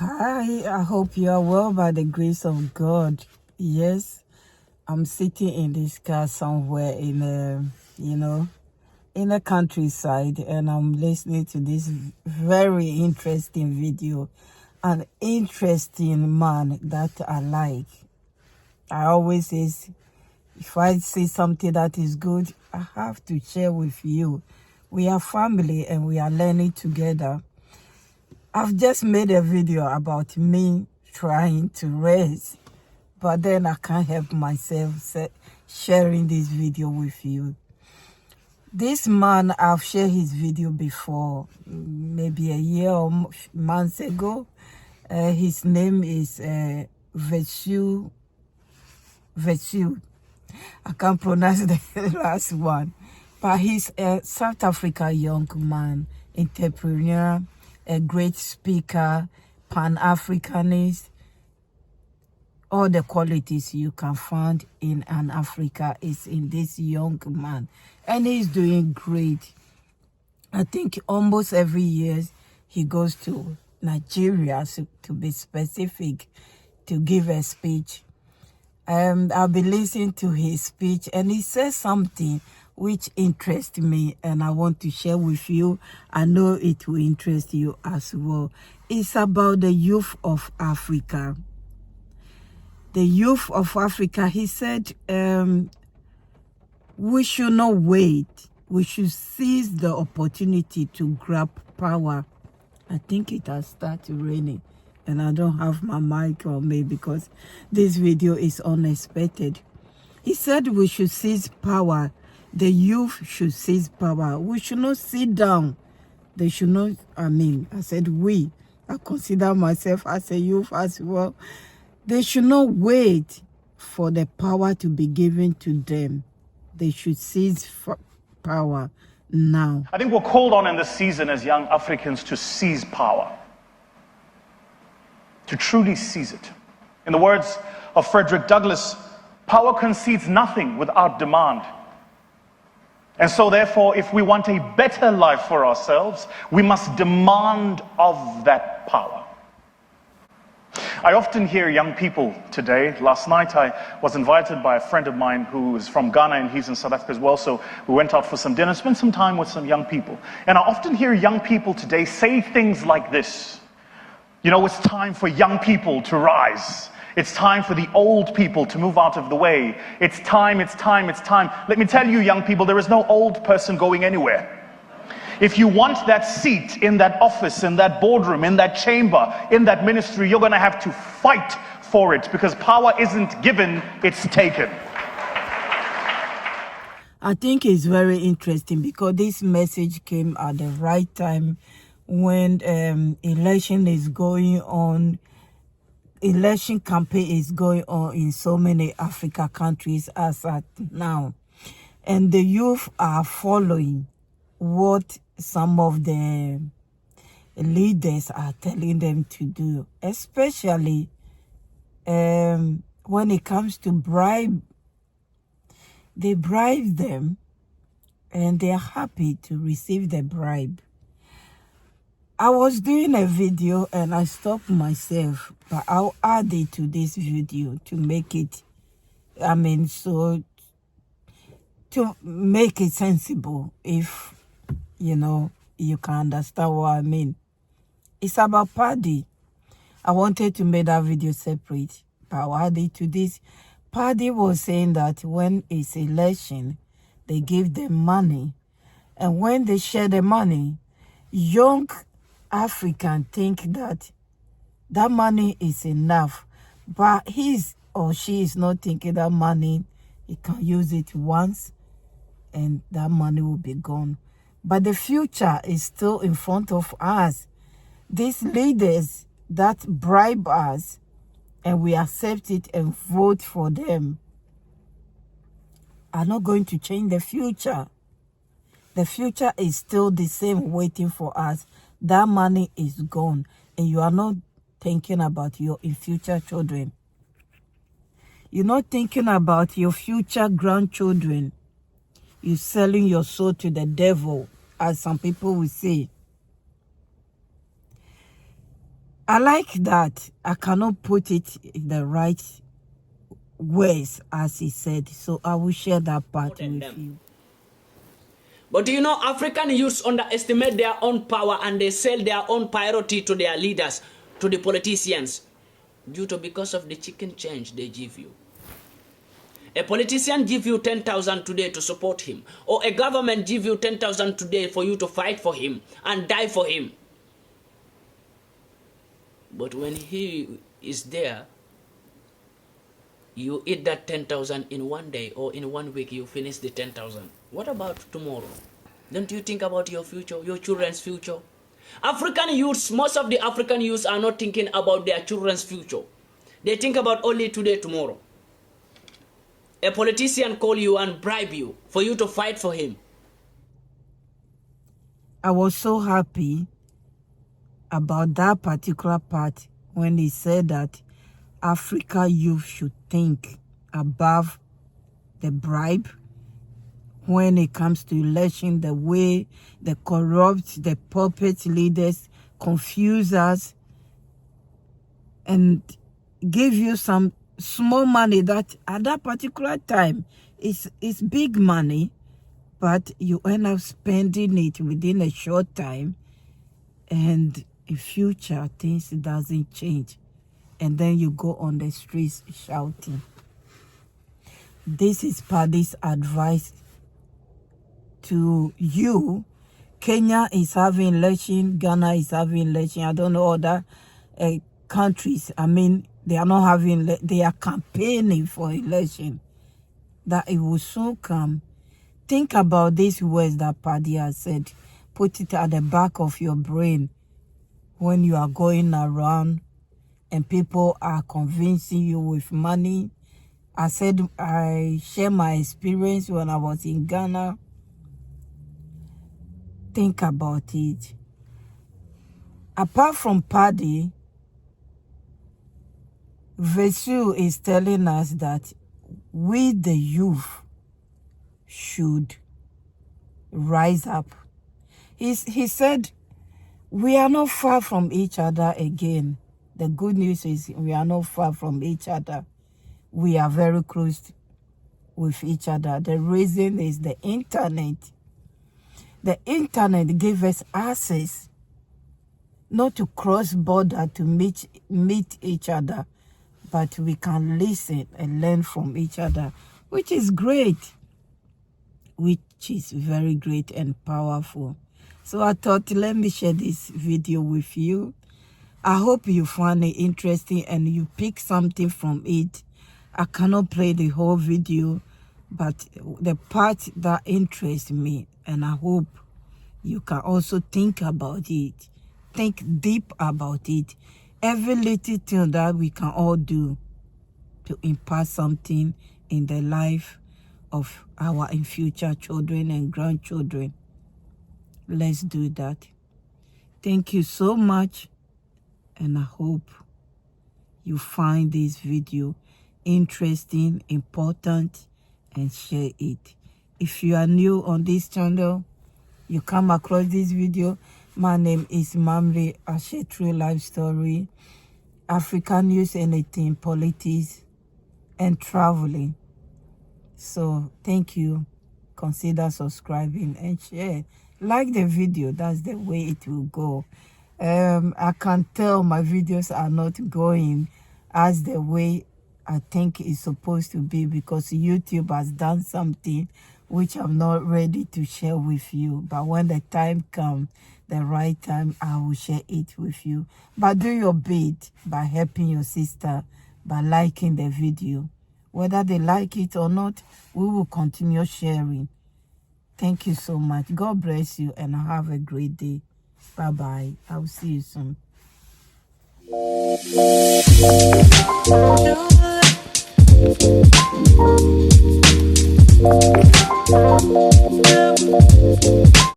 Hi, I hope you are well by the grace of God. Yes, I'm sitting in this car somewhere in in a countryside, and I'm listening to this very interesting video. An interesting man that I like. I always say, if I see something that is good, I have to share with you. We are family and we are learning together. I've just made a video about me trying to raise, but then I can't help myself sharing this video with you. This man, I've shared his video before, maybe a year or months ago. His name is Vusi. I can't pronounce the last one, but he's a South African young man, entrepreneur, a great speaker, Pan-Africanist. All the qualities you can find in an Africa is in this young man, and he's doing great. I think almost every year he goes to Nigeria, so to be specific, to give a speech. I've been listening to his speech, and he says something which interests me, and I want to share with you. I know it will interest you as well. It's about the youth of Africa. The youth of Africa, he said, we should not wait. We should seize the opportunity to grab power. I think it has started raining, and I don't have my mic on me because this video is unexpected. He said we should seize power. The youth should seize power. We should not sit down. They should not, I said we. I consider myself as a youth as well. They should not wait for the power to be given to them. They should seize power now. I think we're called on in this season as young Africans to seize power. To truly seize it. In the words of Frederick Douglass, power concedes nothing without demand. And so therefore, if we want a better life for ourselves, we must demand of that power. I often hear young people today. Last night I was invited by a friend of mine who is from Ghana, and he's in South Africa as well, so we went out for some dinner, spent some time with some young people. And I often hear young people today say things like this. You know, it's time for young people to rise. It's time for the old people to move out of the way. It's time, it's time, it's time. Let me tell you, young people, there is no old person going anywhere. If you want that seat in that office, in that boardroom, in that chamber, in that ministry, you're going to have to fight for it, because power isn't given, it's taken. I think it's very interesting because this message came at the right time when election is going on. Election campaign is going on in so many Africa countries as at now. And the youth are following what some of the leaders are telling them to do, especially when it comes to bribe. They bribe them and they're happy to receive the bribe. I was doing a video and I stopped myself, but I'll add it to this video to make it, to make it sensible, if, you can understand what I mean. It's about Pandi. I wanted to make that video separate, but I'll add it to this. Pandi was saying that when it's election, they give them money. And when they share the money, young African think that that money is enough, but he or she is not thinking that money, he can use it once and that money will be gone. But the future is still in front of us. These leaders that bribe us and we accept it and vote for them are not going to change the future. The future is still the same waiting for us. That money is gone, and you are not thinking about your future children. You're not thinking about your future grandchildren. You're selling your soul to the devil, as some people will say. I like that. I cannot put it in the right words as he said. So I will share that part with you. But you know, African youths underestimate their own power and they sell their own priority to their leaders, to the politicians, because of the chicken change they give you. A politician give you 10,000 today to support him, or a government give you 10,000 today for you to fight for him and die for him. But when he is there, you eat that 10,000 in one day, or in 1 week you finish the 10,000. What about tomorrow? Don't you think about your future, your children's future? African youths, most of the African youths are not thinking about their children's future. They think about only today, tomorrow. A politician call you and bribe you for you to fight for him. I was so happy about that particular part when he said that Africa youth should think above the bribe when it comes to election, the way the corrupt, the puppet leaders confuse us and give you some small money that at that particular time is big money, but you end up spending it within a short time, and in future things doesn't change, and then you go on the streets shouting. This is Pandi's advice to you. Kenya is having election, Ghana is having election. I don't know other countries. I mean, they are not having, they are campaigning for election. That it will soon come. Think about these words that Pandi has said. Put it at the back of your brain when you are going around and people are convincing you with money. I said I share my experience when I was in Ghana. Think about it. Apart from Pandi, Vusi is telling us that we, the youth, should rise up. He said we are not far from each other again. The good news is we are not far from each other. We are very close with each other. The reason is the internet. The internet gave us access not to cross border to meet each other, but we can listen and learn from each other, which is great, which is very great and powerful. So I thought, let me share this video with you. I hope you find it interesting and you pick something from it. I cannot play the whole video, but the part that interests me, and I hope you can also think about it. Think deep about it. Every little thing that we can all do to impact something in the life of our in future children and grandchildren. Let's do that. Thank you so much, and I hope you find this video interesting, important, and share it. If you are new on this channel, you come across this video, my name is Mamri. I share true life story, African news, anything, politics, and traveling. So thank you. Consider subscribing and share. Like the video, that's the way it will go. I can tell my videos are not going as the way I think it's supposed to be, because YouTube has done something which I'm not ready to share with you. But when the time comes, the right time, I will share it with you. But do your bit by helping your sister, by liking the video. Whether they like it or not, we will continue sharing. Thank you so much. God bless you and have a great day. Bye-bye. I'll see you soon.